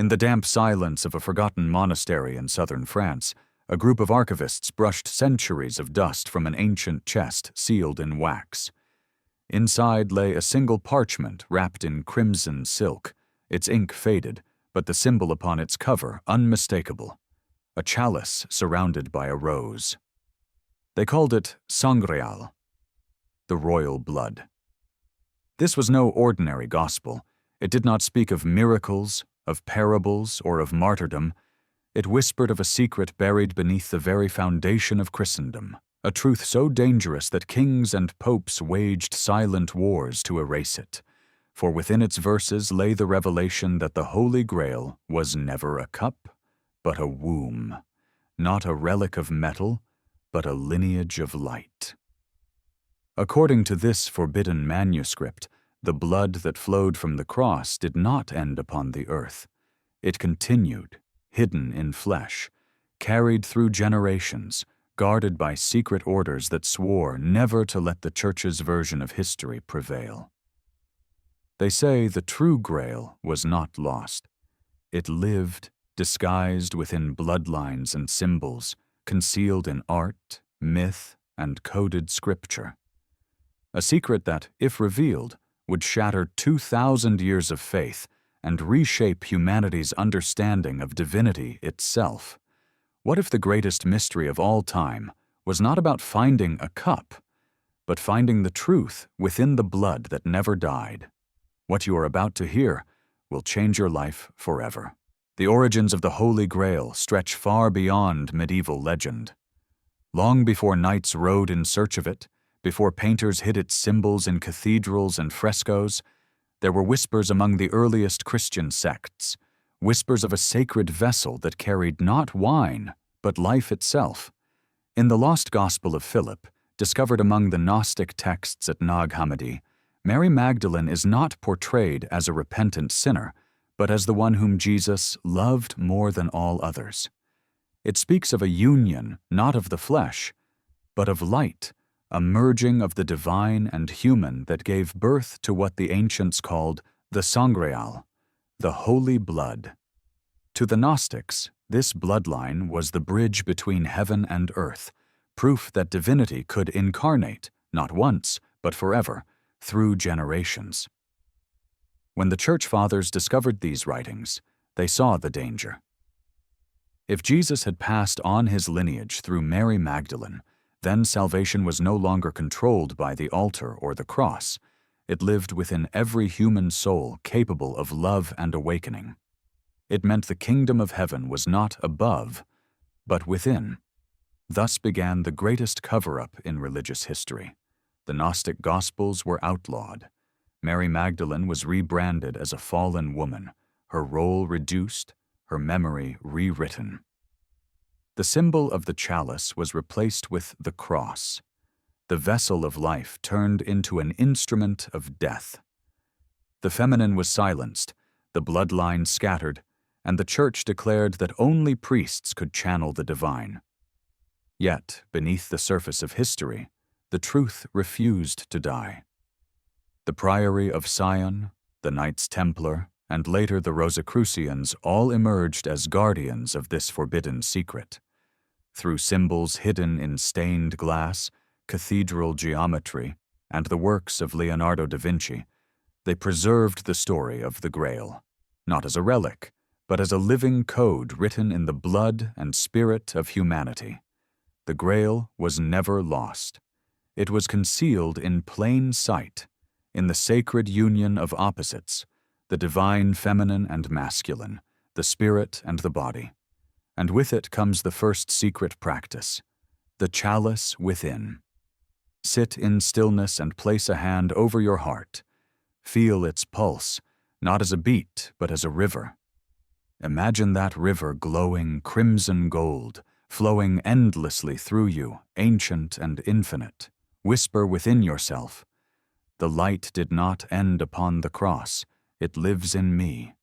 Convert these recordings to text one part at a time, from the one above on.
In the damp silence of a forgotten monastery in southern France, a group of archivists brushed centuries of dust from an ancient chest sealed in wax. Inside lay a single parchment wrapped in crimson silk, its ink faded, but the symbol upon its cover unmistakable: a chalice surrounded by a rose. They called it Sangreal, the royal blood. This was no ordinary gospel. It did not speak of miracles, of parables, or of martyrdom. It whispered of a secret buried beneath the very foundation of Christendom, a truth so dangerous that kings and popes waged silent wars to erase it. For within its verses lay the revelation that the Holy Grail was never a cup, but a womb, not a relic of metal, but a lineage of light. According to this forbidden manuscript, the blood that flowed from the cross did not end upon the earth. It continued, hidden in flesh, carried through generations, guarded by secret orders that swore never to let the Church's version of history prevail. They say the true Grail was not lost. It lived, disguised within bloodlines and symbols, concealed in art, myth, and coded scripture. A secret that, if revealed, would shatter 2,000 years of faith and reshape humanity's understanding of divinity itself. What if the greatest mystery of all time was not about finding a cup, but finding the truth within the blood that never died? What you are about to hear will change your life forever. The origins of the Holy Grail stretch far beyond medieval legend. Long before knights rode in search of it, before painters hid its symbols in cathedrals and frescoes, there were whispers among the earliest Christian sects, whispers of a sacred vessel that carried not wine, but life itself. In the lost Gospel of Philip, discovered among the Gnostic texts at Nag Hammadi, Mary Magdalene is not portrayed as a repentant sinner, but as the one whom Jesus loved more than all others. It speaks of a union not of the flesh, but of light, a merging of the divine and human that gave birth to what the ancients called the Sangreal, the holy blood. To the Gnostics, this bloodline was the bridge between heaven and earth, proof that divinity could incarnate, not once, but forever, through generations. When the Church Fathers discovered these writings, they saw the danger. If Jesus had passed on his lineage through Mary Magdalene, then salvation was no longer controlled by the altar or the cross. It lived within every human soul capable of love and awakening. It meant the kingdom of heaven was not above, but within. Thus began the greatest cover-up in religious history. The Gnostic Gospels were outlawed. Mary Magdalene was rebranded as a fallen woman, her role reduced, her memory rewritten. The symbol of the chalice was replaced with the cross. The vessel of life turned into an instrument of death. The feminine was silenced, the bloodline scattered, and the Church declared that only priests could channel the divine. Yet, beneath the surface of history, the truth refused to die. The Priory of Sion, the Knights Templar, and later the Rosicrucians all emerged as guardians of this forbidden secret. Through symbols hidden in stained glass, cathedral geometry, and the works of Leonardo da Vinci, they preserved the story of the Grail, not as a relic, but as a living code written in the blood and spirit of humanity. The Grail was never lost. It was concealed in plain sight, in the sacred union of opposites, the divine feminine and masculine, the spirit and the body. And with it comes the first secret practice, the chalice within. Sit in stillness and place a hand over your heart. Feel its pulse, not as a beat, but as a river. Imagine that river glowing crimson gold, flowing endlessly through you, ancient and infinite. Whisper within yourself, the light did not end upon the cross, it lives in me.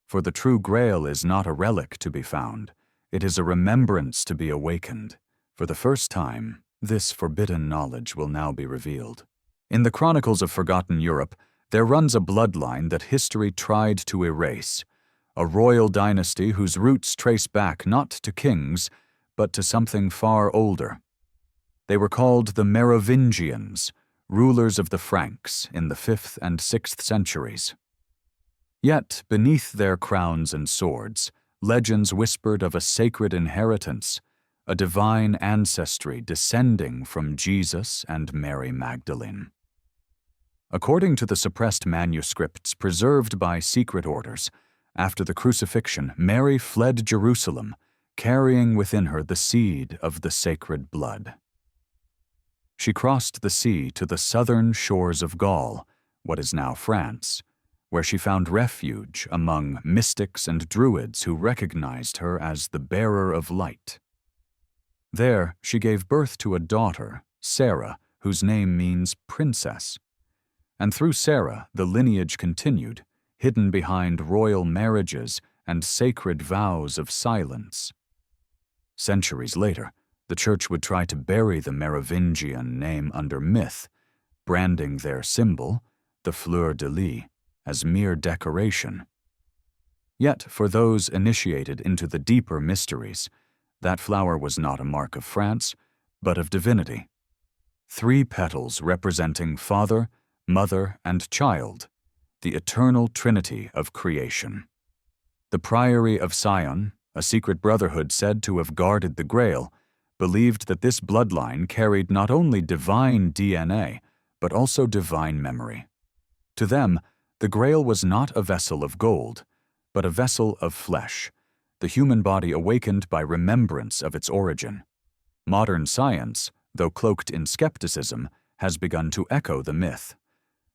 For the true Grail is not a relic to be found, it is a remembrance to be awakened. For the first time, this forbidden knowledge will now be revealed. In the chronicles of forgotten Europe, there runs a bloodline that history tried to erase, a royal dynasty whose roots trace back not to kings, but to something far older. They were called the Merovingians, rulers of the Franks in the 5th and 6th centuries. Yet, beneath their crowns and swords, legends whispered of a sacred inheritance, a divine ancestry descending from Jesus and Mary Magdalene. According to the suppressed manuscripts preserved by secret orders, after the crucifixion, Mary fled Jerusalem, carrying within her the seed of the sacred blood. She crossed the sea to the southern shores of Gaul, what is now France, where she found refuge among mystics and druids who recognized her as the bearer of light. There, she gave birth to a daughter, Sarah, whose name means princess. And through Sarah, the lineage continued, hidden behind royal marriages and sacred vows of silence. Centuries later, the Church would try to bury the Merovingian name under myth, branding their symbol, the fleur-de-lis, as mere decoration. Yet, for those initiated into the deeper mysteries, that flower was not a mark of France, but of divinity. 3 petals representing Father, Mother, and Child, the eternal trinity of creation. The Priory of Sion, a secret brotherhood said to have guarded the Grail, believed that this bloodline carried not only divine DNA, but also divine memory. To them, the Grail was not a vessel of gold, but a vessel of flesh, the human body awakened by remembrance of its origin. Modern science, though cloaked in skepticism, has begun to echo the myth.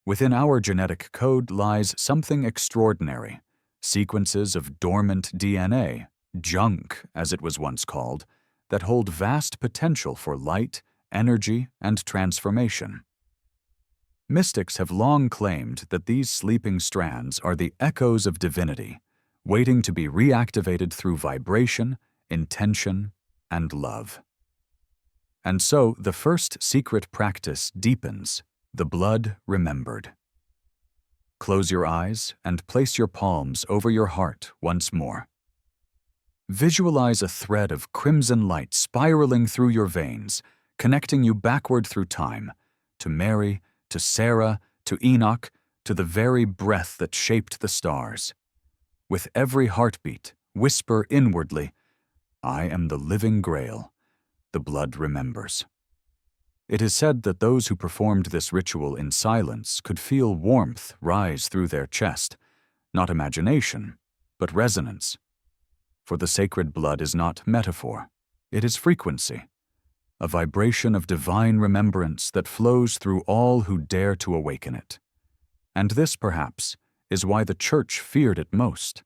Within our genetic code lies something extraordinary, sequences of dormant DNA, junk as it was once called, that hold vast potential for light, energy, and transformation. Mystics have long claimed that these sleeping strands are the echoes of divinity, waiting to be reactivated through vibration, intention, and love. And so the first secret practice deepens, the blood remembered. Close your eyes and place your palms over your heart once more. Visualize a thread of crimson light spiraling through your veins, connecting you backward through time, to Mary, to Sarah, to Enoch, to the very breath that shaped the stars. With every heartbeat, whisper inwardly, "I am the living Grail. The blood remembers." It is said that those who performed this ritual in silence could feel warmth rise through their chest, not imagination, but resonance. For the sacred blood is not metaphor, it is frequency, a vibration of divine remembrance that flows through all who dare to awaken it. And this, perhaps, is why the Church feared it most.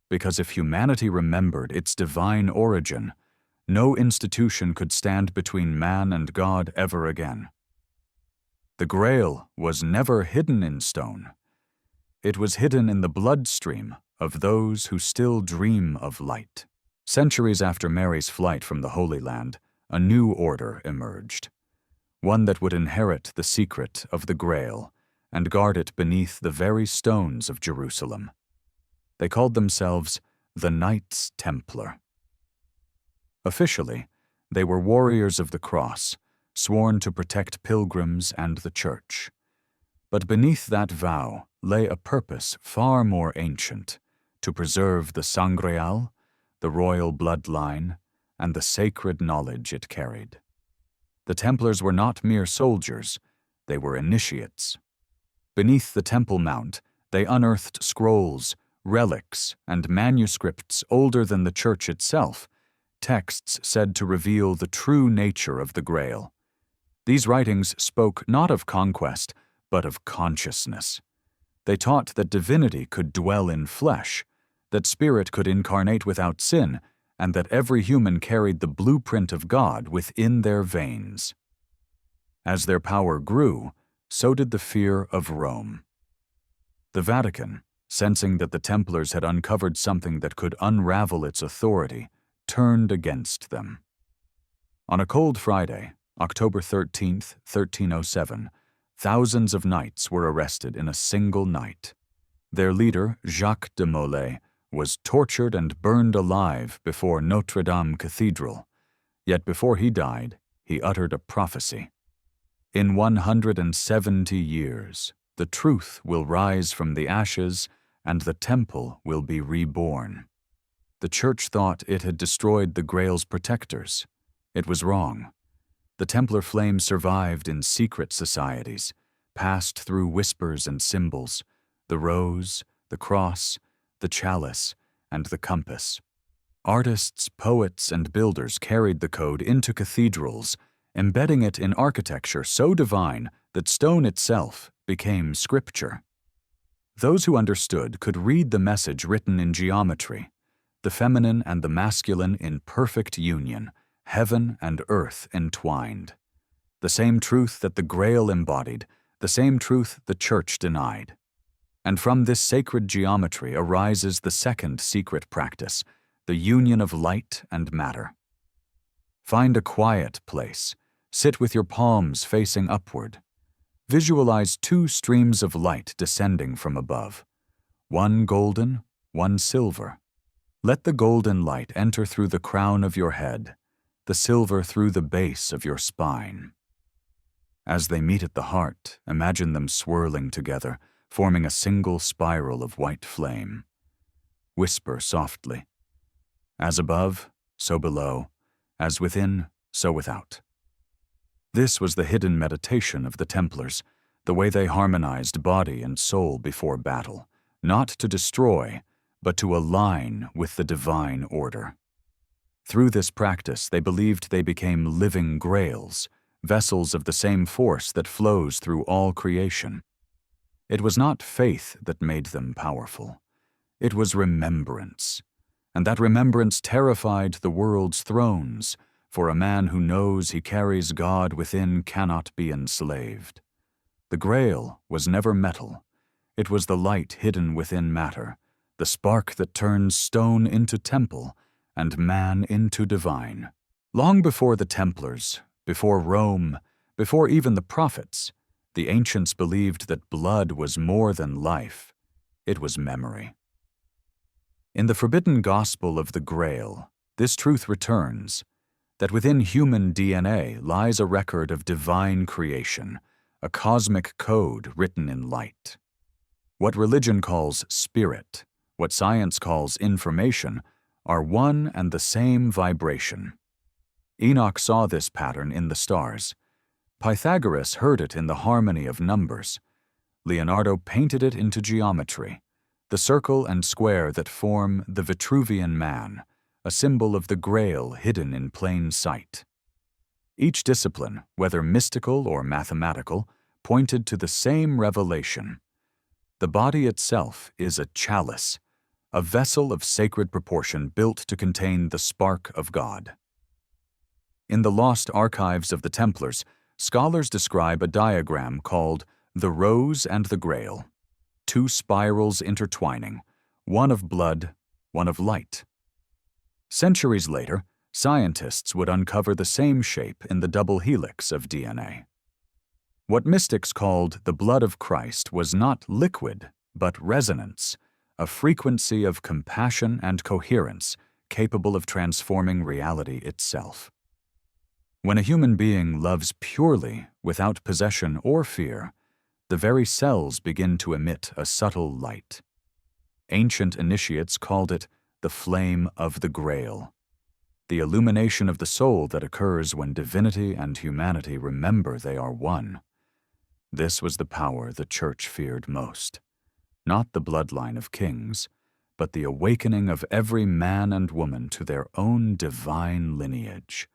Because if humanity remembered its divine origin, no institution could stand between man and God ever again. The Grail was never hidden in stone. It was hidden in the bloodstream of those who still dream of light. Centuries after Mary's flight from the Holy Land, a new order emerged, one that would inherit the secret of the Grail and guard it beneath the very stones of Jerusalem. They called themselves the Knights Templar. Officially, they were warriors of the cross, sworn to protect pilgrims and the Church. But beneath that vow lay a purpose far more ancient, to preserve the sangreal, the royal bloodline, and the sacred knowledge it carried. The Templars were not mere soldiers, they were initiates. Beneath the Temple Mount, they unearthed scrolls, relics, and manuscripts older than the Church itself, texts said to reveal the true nature of the Grail. These writings spoke not of conquest, but of consciousness. They taught that divinity could dwell in flesh, that spirit could incarnate without sin, and that every human carried the blueprint of God within their veins. As their power grew, so did the fear of Rome. The Vatican, sensing that the Templars had uncovered something that could unravel its authority, turned against them. On a cold Friday, October 13th, 1307, thousands of knights were arrested in a single night. Their leader, Jacques de Molay, was tortured and burned alive before Notre Dame Cathedral. Yet before he died, he uttered a prophecy. In 170 years, the truth will rise from the ashes and the temple will be reborn. The Church thought it had destroyed the Grail's protectors. It was wrong. The Templar flame survived in secret societies, passed through whispers and symbols, the rose, the cross, the chalice, and the compass. Artists, poets, and builders carried the code into cathedrals, embedding it in architecture so divine that stone itself became scripture. Those who understood could read the message written in geometry, the feminine and the masculine in perfect union, heaven and earth entwined. The same truth that the Grail embodied, the same truth the Church denied. And from this sacred geometry arises the second secret practice, the union of light and matter. Find a quiet place. Sit with your palms facing upward. Visualize two streams of light descending from above, one golden, one silver. Let the golden light enter through the crown of your head, the silver through the base of your spine. As they meet at the heart, imagine them swirling together, forming a single spiral of white flame. Whisper softly, as above, so below, as within, so without. This was the hidden meditation of the Templars, the way they harmonized body and soul before battle, not to destroy, but to align with the divine order. Through this practice, they believed they became living grails, vessels of the same force that flows through all creation. It was not faith that made them powerful. It was remembrance. And that remembrance terrified the world's thrones, for a man who knows he carries God within cannot be enslaved. The Grail was never metal. It was the light hidden within matter, the spark that turns stone into temple and man into divine. Long before the Templars, before Rome, before even the prophets, the ancients believed that blood was more than life. It was memory. In the forbidden gospel of the Grail, this truth returns, that within human DNA lies a record of divine creation, a cosmic code written in light. What religion calls spirit, what science calls information, are one and the same vibration. Enoch saw this pattern in the stars. Pythagoras heard it in the harmony of numbers. Leonardo painted it into geometry, the circle and square that form the Vitruvian Man, a symbol of the Grail hidden in plain sight. Each discipline, whether mystical or mathematical, pointed to the same revelation. The body itself is a chalice, a vessel of sacred proportion built to contain the spark of God. In the lost archives of the Templars, scholars describe a diagram called the Rose and the Grail, two spirals intertwining, one of blood, one of light. Centuries later, scientists would uncover the same shape in the double helix of DNA. What mystics called the blood of Christ was not liquid, but resonance, a frequency of compassion and coherence capable of transforming reality itself. When a human being loves purely, without possession or fear, the very cells begin to emit a subtle light. Ancient initiates called it the flame of the Grail, the illumination of the soul that occurs when divinity and humanity remember they are one. This was the power the Church feared most, not the bloodline of kings, but the awakening of every man and woman to their own divine lineage.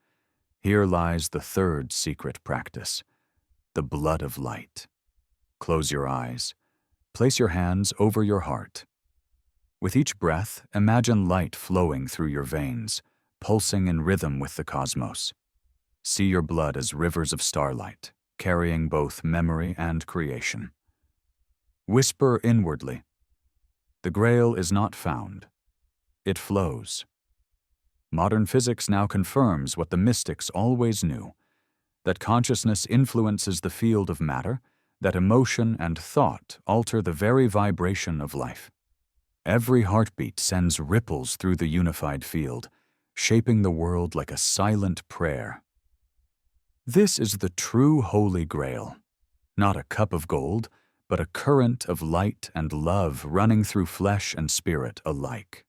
Here lies the third secret practice, the blood of light. Close your eyes. Place your hands over your heart. With each breath, imagine light flowing through your veins, pulsing in rhythm with the cosmos. See your blood as rivers of starlight, carrying both memory and creation. Whisper inwardly, the Grail is not found. It flows. Modern physics now confirms what the mystics always knew, that consciousness influences the field of matter, that emotion and thought alter the very vibration of life. Every heartbeat sends ripples through the unified field, shaping the world like a silent prayer. This is the true Holy Grail, not a cup of gold, but a current of light and love running through flesh and spirit alike.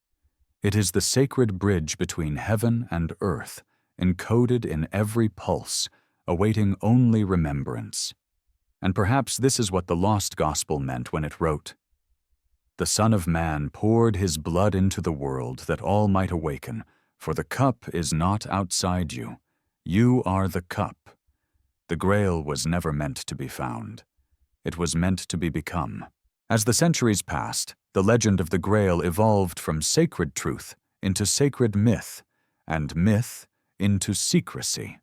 It is the sacred bridge between heaven and earth, encoded in every pulse, awaiting only remembrance. And perhaps this is what the lost gospel meant when it wrote, "The Son of Man poured his blood into the world that all might awaken, for the cup is not outside you. You are the cup." The Grail was never meant to be found. It was meant to be become. As the centuries passed, the legend of the Grail evolved from sacred truth into sacred myth, and myth into secrecy.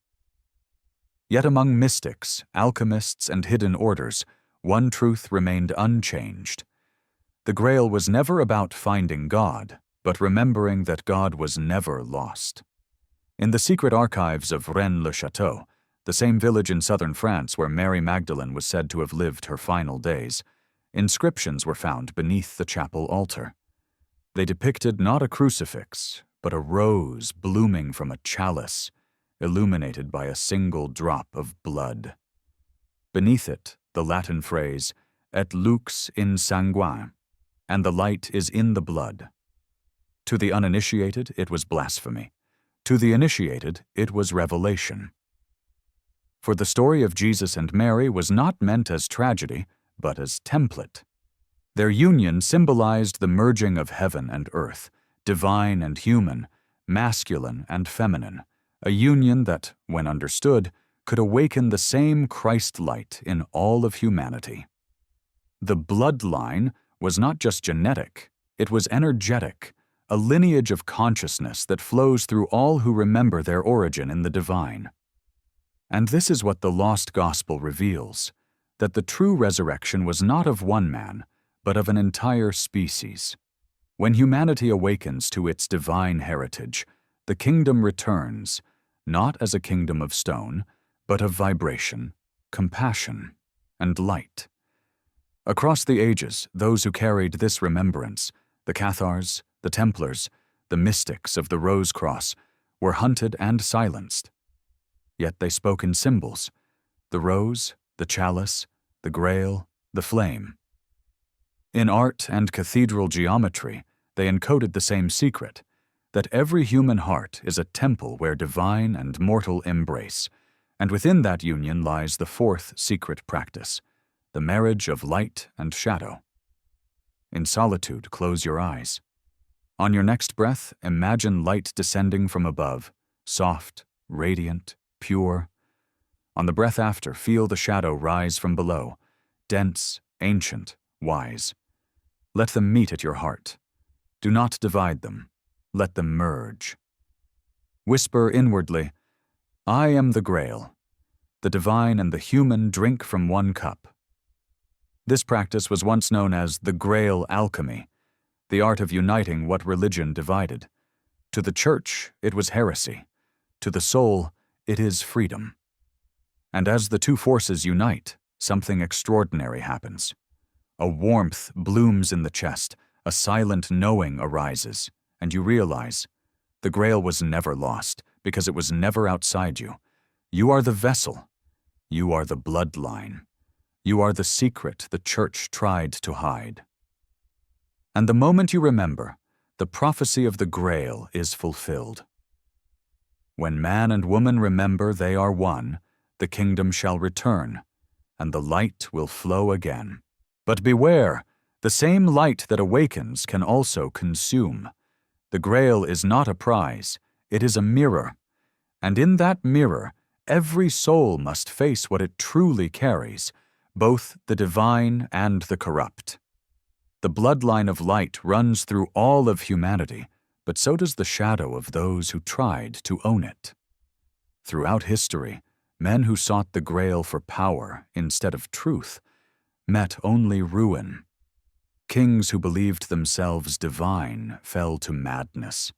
Yet among mystics, alchemists, and hidden orders, one truth remained unchanged. The Grail was never about finding God, but remembering that God was never lost. In the secret archives of Rennes-le-Château, the same village in southern France where Mary Magdalene was said to have lived her final days, inscriptions were found beneath the chapel altar. They depicted not a crucifix, but a rose blooming from a chalice, illuminated by a single drop of blood. Beneath it, the Latin phrase, et lux in sanguine, and the light is in the blood. To the uninitiated, it was blasphemy. To the initiated, it was revelation. For the story of Jesus and Mary was not meant as tragedy, but as template. Their union symbolized the merging of heaven and earth, divine and human, masculine and feminine, a union that, when understood, could awaken the same Christ light in all of humanity. The bloodline was not just genetic, it was energetic, a lineage of consciousness that flows through all who remember their origin in the divine. And this is what the lost gospel reveals, that the true resurrection was not of one man, but of an entire species. When humanity awakens to its divine heritage, the kingdom returns, not as a kingdom of stone, but of vibration, compassion, and light. Across the ages, those who carried this remembrance, the Cathars, the Templars, the mystics of the Rose Cross, were hunted and silenced. Yet they spoke in symbols, the rose, the chalice, the Grail, the flame. In art and cathedral geometry, they encoded the same secret, that every human heart is a temple where divine and mortal embrace, and within that union lies the fourth secret practice, the marriage of light and shadow. In solitude, close your eyes. On your next breath, imagine light descending from above, soft, radiant, pure. On the breath after, feel the shadow rise from below, dense, ancient, wise. Let them meet at your heart. Do not divide them. Let them merge. Whisper inwardly, "I am the Grail." The divine and the human drink from one cup. This practice was once known as the Grail alchemy, the art of uniting what religion divided. To the church, it was heresy. To the soul, it is freedom. And as the two forces unite, something extraordinary happens. A warmth blooms in the chest, a silent knowing arises, and you realize the Grail was never lost because it was never outside you. You are the vessel. You are the bloodline. You are the secret the church tried to hide. And the moment you remember, the prophecy of the Grail is fulfilled. When man and woman remember they are one, the kingdom shall return, and the light will flow again. But beware, the same light that awakens can also consume. The Grail is not a prize, it is a mirror. And in that mirror, every soul must face what it truly carries, both the divine and the corrupt. The bloodline of light runs through all of humanity, but so does the shadow of those who tried to own it. Throughout history, men who sought the Grail for power instead of truth met only ruin. Kings who believed themselves divine fell to madness.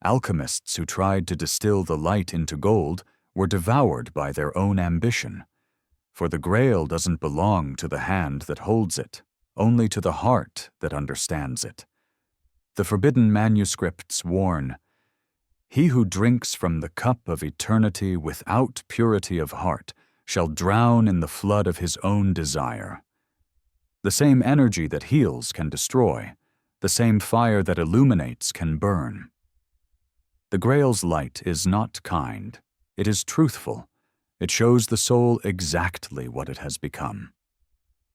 Alchemists who tried to distill the light into gold were devoured by their own ambition. For the Grail doesn't belong to the hand that holds it, only to the heart that understands it. The forbidden manuscripts warn, "He who drinks from the cup of eternity without purity of heart shall drown in the flood of his own desire." The same energy that heals can destroy. The same fire that illuminates can burn. The Grail's light is not kind. It is truthful. It shows the soul exactly what it has become.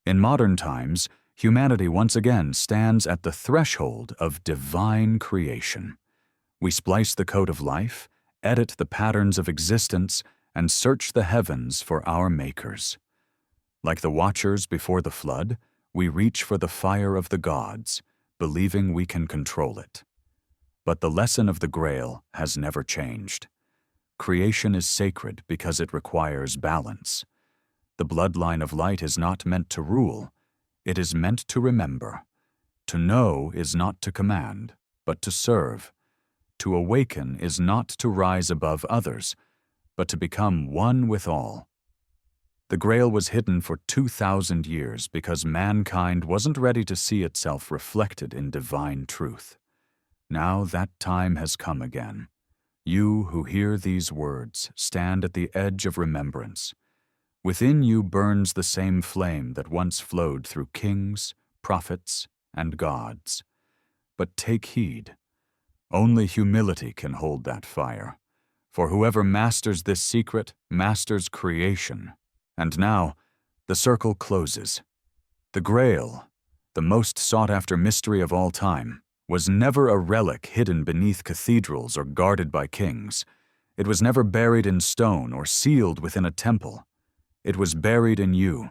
In modern times, humanity once again stands at the threshold of divine creation. We splice the code of life, edit the patterns of existence, and search the heavens for our makers. Like the watchers before the flood, we reach for the fire of the gods, believing we can control it. But the lesson of the Grail has never changed. Creation is sacred because it requires balance. The bloodline of light is not meant to rule. It is meant to remember. To know is not to command, but to serve. To awaken is not to rise above others, but to become one with all. The Grail was hidden for 2,000 years because mankind wasn't ready to see itself reflected in divine truth. Now that time has come again. You who hear these words stand at the edge of remembrance. Within you burns the same flame that once flowed through kings, prophets, and gods. But take heed. Only humility can hold that fire. For whoever masters this secret masters creation. And now, the circle closes. The Grail, the most sought-after mystery of all time, was never a relic hidden beneath cathedrals or guarded by kings. It was never buried in stone or sealed within a temple. It was buried in you.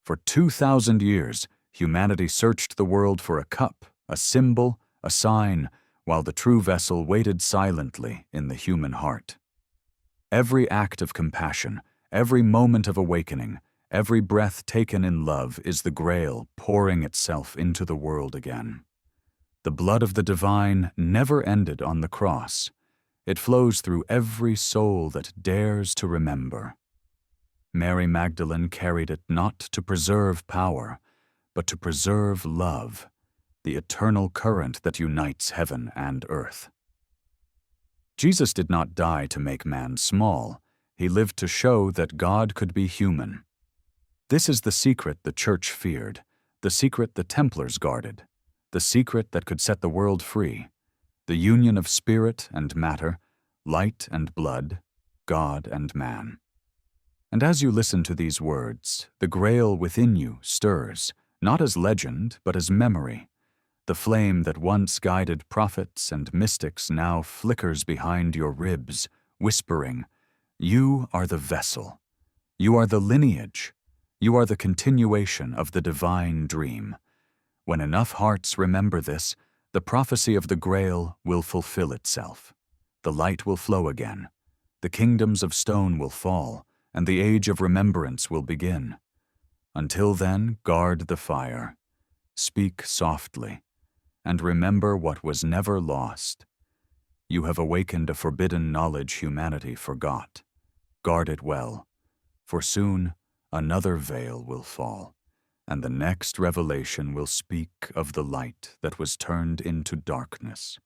For 2,000 years, humanity searched the world for a cup, a symbol, a sign, while the true vessel waited silently in the human heart. Every act of compassion, every moment of awakening, every breath taken in love is the Grail pouring itself into the world again. The blood of the divine never ended on the cross. It flows through every soul that dares to remember. Mary Magdalene carried it not to preserve power, but to preserve love, the eternal current that unites heaven and earth. Jesus did not die to make man small. He lived to show that God could be human. This is the secret the Church feared, the secret the Templars guarded, the secret that could set the world free, the union of spirit and matter, light and blood, God and man. And as you listen to these words, the Grail within you stirs, not as legend, but as memory. The flame that once guided prophets and mystics now flickers behind your ribs, whispering, "You are the vessel. You are the lineage. You are the continuation of the divine dream." When enough hearts remember this, the prophecy of the Grail will fulfill itself. The light will flow again. The kingdoms of stone will fall, and the age of remembrance will begin. Until then, guard the fire. Speak softly, and remember what was never lost. You have awakened a forbidden knowledge humanity forgot. Guard it well, for soon another veil will fall, and the next revelation will speak of the light that was turned into darkness.